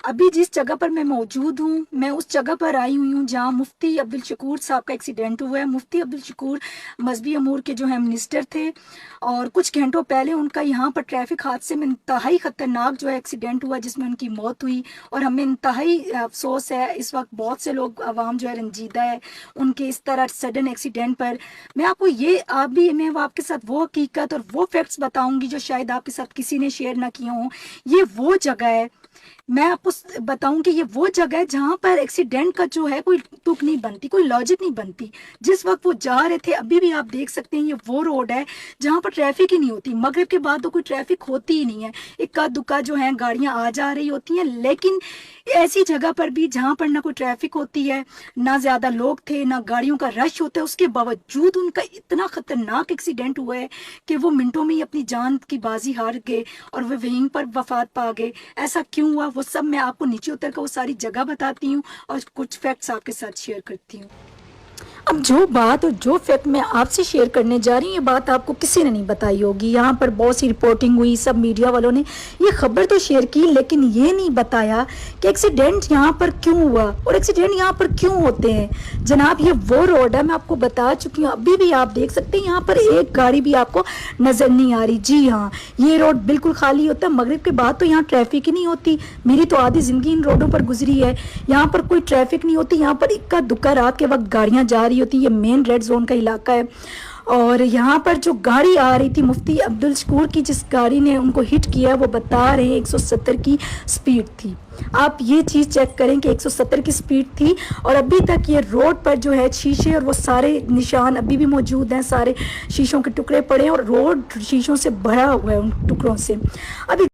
अभी जिस जगह पर मैं मौजूद हूँ, मैं उस जगह पर आई हुई हूँ जहाँ मुफ्ती अब्दुल शकूर साहब का एक्सीडेंट हुआ है। मुफ्ती अब्दुल शकूर मजहबी अमूर के जो है मिनिस्टर थे, और कुछ घंटों पहले उनका यहाँ पर ट्रैफिक हादसे में इंतहाई ख़तरनाक जो है एक्सीडेंट हुआ, जिसमें उनकी मौत हुई। और हमें इंतहाई अफसोस है, इस वक्त बहुत से लोग आवाम जो है रंजीदा है उनके इस तरह सडन एक्सीडेंट पर। मैं आपको मैं आपके साथ वो हकीकत और वो फैक्ट्स बताऊँगी जो शायद आपके साथ किसी ने शेयर ना किए हों। ये वो जगह है, मैं आपको बताऊं कि ये वो जगह है जहां पर एक्सीडेंट का जो है कोई तुक नहीं बनती, कोई लॉजिक नहीं बनती। जिस वक्त वो जा रहे थे, अभी भी आप देख सकते हैं, ये वो रोड है जहां पर ट्रैफिक ही नहीं होती। मगरिब के बाद तो कोई ट्रैफिक होती ही नहीं है, इक्का दुक्का जो है गाड़ियां आ जा रही होती हैं। लेकिन ऐसी जगह पर भी जहां पर ना कोई ट्रैफिक होती है, ना ज्यादा लोग थे, ना गाड़ियों का रश होता है, उसके बावजूद उनका इतना खतरनाक एक्सीडेंट हुआ है कि वो मिनटों में ही अपनी जान की बाजी हार गए और वो वहीं पर वफात पा गए। ऐसा क्यों हुआ, वो सब मैं आपको नीचे उतर कर वो सारी जगह बताती हूँ और कुछ फैक्ट्स आपके साथ शेयर करती हूँ। अब जो बात और जो फैक्ट मैं आपसे शेयर करने जा रही हूँ, ये बात आपको किसी ने नहीं बताई होगी। यहाँ पर बहुत सी रिपोर्टिंग हुई, सब मीडिया वालों ने ये खबर तो शेयर की, लेकिन ये नहीं बताया कि एक्सीडेंट यहाँ पर क्यों हुआ और एक्सीडेंट यहाँ पर क्यों होते हैं। जनाब, ये वो रोड है, मैं आपको बता चुकी हूँ। अभी भी आप देख सकते हैं यहाँ पर एक गाड़ी भी आपको नज़र नहीं आ रही। जी हाँ, ये रोड बिल्कुल खाली होता है। मगरिब के बाद तो यहाँ ट्रैफिक ही नहीं होती। मेरी तो आधी ज़िंदगी इन रोडों पर गुजरी है, यहाँ पर कोई ट्रैफिक नहीं होती। यहाँ पर इक्का दुक्का रात के वक्त गाड़ियाँ जा रही होती। ये मेन रेड जोन का इलाका है। और यहाँ पर जो गाड़ी आ रही थी मुफ्ती अब्दुल शकूर की, जिस गाड़ी ने उनको हिट किया, वो बता रहे हैं 170 की स्पीड थी। आप ये चीज़ चेक करें कि 170 की स्पीड थी, और अभी तक ये रोड पर जो है शीशे और वो सारे निशान अभी भी मौजूद हैं। सारे शीशों के टुकड़े पड़े हैं और रोड शीशों से भरा हुआ है, उन टुकड़ों से। अभी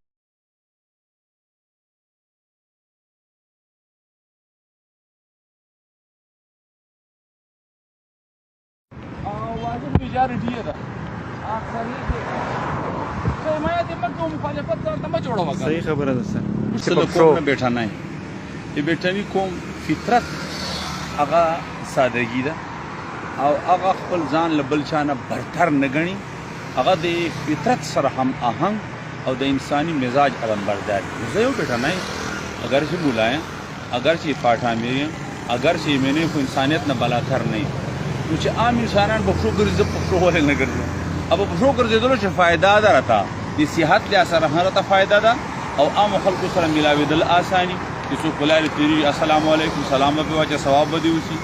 صحیح خبر ہے سر بیٹھا نہیں یہ بیٹھنی قوم فطرت اغا سادگی ده او اغا خپل ځان له بل چانه برتر نه ګڼي. هغه د فطرت سره هم آهنګ او د انسانی مزاج علمبردار. زه یو بیٹھا نہیں اگر چې بولایم، اگر چې پاٹھا میریم، اگر چې میں کو انسانیت نه بالاتر نہیں. نو چې عام انسانان په پښو ګرځي، په پښو ولې نه ګرځي؟ अब پښو ګرځېدلو چې فایده ده راته د صحت له سره هم راته فایده ده او عام خلکو سره ملاوېدل آساني. چې څوک په لارې تېرېږي السلام علیکم سلام به واچه، ثواب به دې وشي،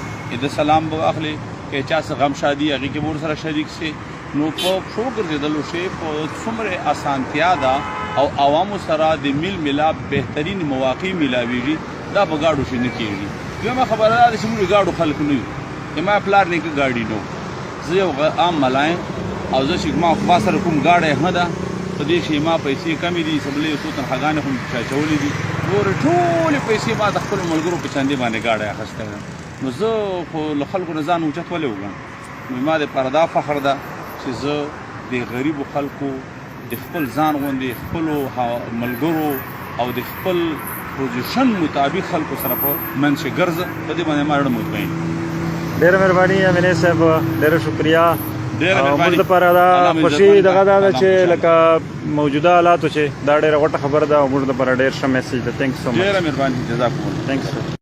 د سلام به اخلي. که چا څه غم شادي هغې کې به ورسره شریک شي. نو په پښو ګرځېدلو شی په څومره اسانتیا ده او عوامو سره د میل ملاب بهترین مواقع ملاوېږي. دا په ګاډو شي نه کېږي. دویمه خبره دا ده چې موږ ګاډو خلک نه یو، زما پلار نیکه ګاډي نه و. زه یو عام ملایم او زه چې ما خوا سره کوم ګاډی ښه ده، په دې کې ما پیسې کمې دي، سبلې یو څو تنخواګانې خو مې چا اچولې دي. نورې ټولې پیسې ما د خپلو ملګرو په چندې باندې ګاډی اخیستی یم. نو زه خو له خلکو نه ځان اوچت ولې وګڼم؟ نو ما دپاره دا فخر ده چې زه د غریبو خلکو د خپل ځان غوندې خپلو ملګرو او د خپل پوزیشن مطابق خلکو سره په منځ کې ګرځم. په دې باندې ما ډېر مطمئن. ډېره مهرباني امینې صاحب، ډېره شکریه. موږ دپاره دا خوښي دغه دا ده چې لکه موجوده حالاتو چې دا ډېره غوټه خبره ده او موږ دپاره ډېر ښه میسج ده. تھینک سو مچ. ډېره مهرباني، جزاکم الله. تھینکس.